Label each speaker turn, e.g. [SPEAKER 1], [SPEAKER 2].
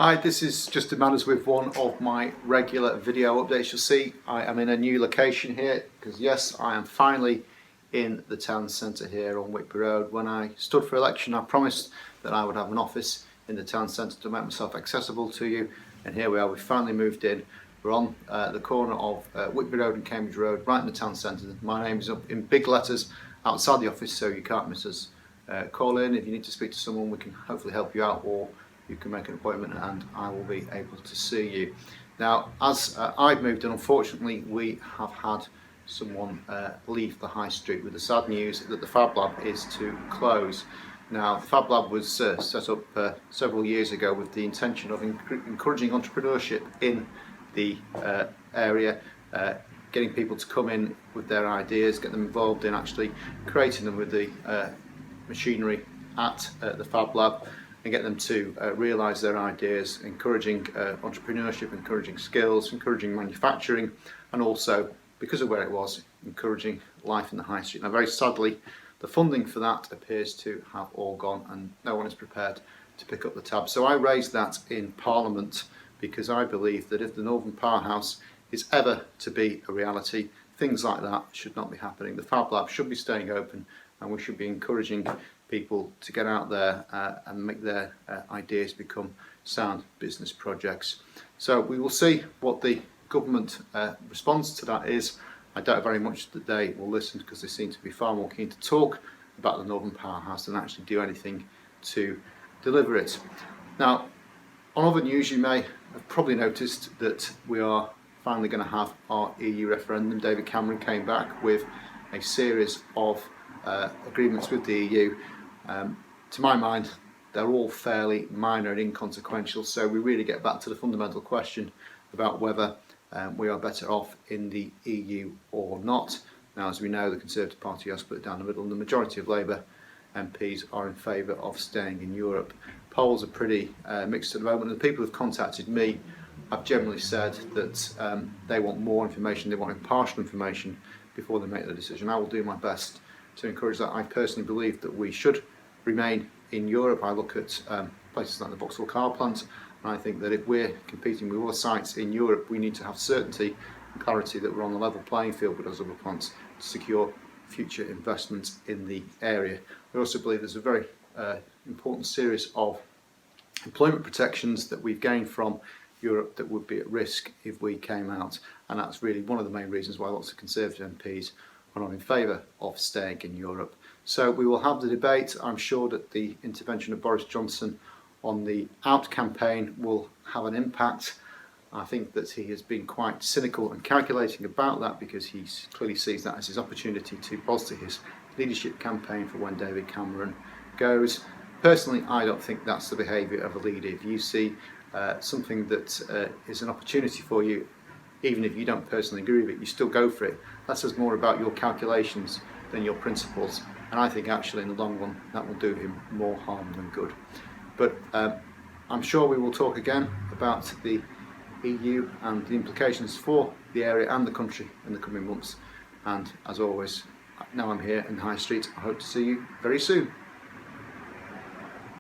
[SPEAKER 1] Hi, this is Justin Manners with one of my regular video updates. You'll see I am in a new location here because yes, I am finally in the town centre here on Whitby Road. When I stood for election, I promised that I would have an office in the town centre to make myself accessible to you, and here we are. We've finally moved in. We're on the corner of Whitby Road and Cambridge Road, right in the town centre. My name is up in big letters outside the office, so you can't miss us. Call in if you need to speak to someone. We can hopefully help you out, or you can make an appointment and I will be able to see you. Now, as I've moved in, unfortunately we have had someone leave the high street with the sad news that the Fab Lab is to close. Now, the Fab Lab was set up several years ago with the intention of encouraging entrepreneurship in the area, getting people to come in with their ideas, get them involved in actually creating them with the machinery at the Fab Lab, and get them to realise their ideas, encouraging entrepreneurship, encouraging skills, encouraging manufacturing, and also, because of where it was, encouraging life in the high street. Now, very sadly, the funding for that appears to have all gone and no one is prepared to pick up the tab. So I raised that in Parliament because I believe that if the Northern Powerhouse is ever to be a reality, things like that should not be happening. The Fab Lab should be staying open, and we should be encouraging people to get out there and make their ideas become sound business projects. So we will see what the government response to that is. I doubt very much that they will listen, because they seem to be far more keen to talk about the Northern Powerhouse than actually do anything to deliver it. Now, on other news, you may have probably noticed that we are finally going to have our EU referendum. David Cameron came back with a series of agreements with the EU. To my mind, they're all fairly minor and inconsequential, so we really get back to the fundamental question about whether we are better off in the EU or not. Now, as we know, the Conservative Party are split down the middle, and the majority of Labour MPs are in favour of staying in Europe. Polls are pretty mixed at the moment, and the people who've contacted me have generally said that they want more information, they want impartial information before they make their decision. I will do my best to encourage that. I personally believe that we should remain in Europe. I look at places like the Vauxhall car plant, and I think that if we're competing with other sites in Europe, we need to have certainty and clarity that we're on the level playing field with those other plants to secure future investments in the area. I also believe there's a very important series of employment protections that we've gained from Europe that would be at risk if we came out, and that's really one of the main reasons why lots of Conservative MPs are not in favour of staying in Europe. So we will have the debate. I'm sure that the intervention of Boris Johnson on the Out campaign will have an impact. I think that he has been quite cynical and calculating about that, because he clearly sees that as his opportunity to bolster his leadership campaign for when David Cameron goes. Personally, I don't think that's the behaviour of a leader. If you see something that is an opportunity for you, even if you don't personally agree with it, you still go for it. That says more about your calculations than your principles, and I think actually in the long run that will do him more harm than good. But I'm sure we will talk again about the EU and the implications for the area and the country in the coming months, and as always, now I'm here in the High Street, I hope to see you very soon.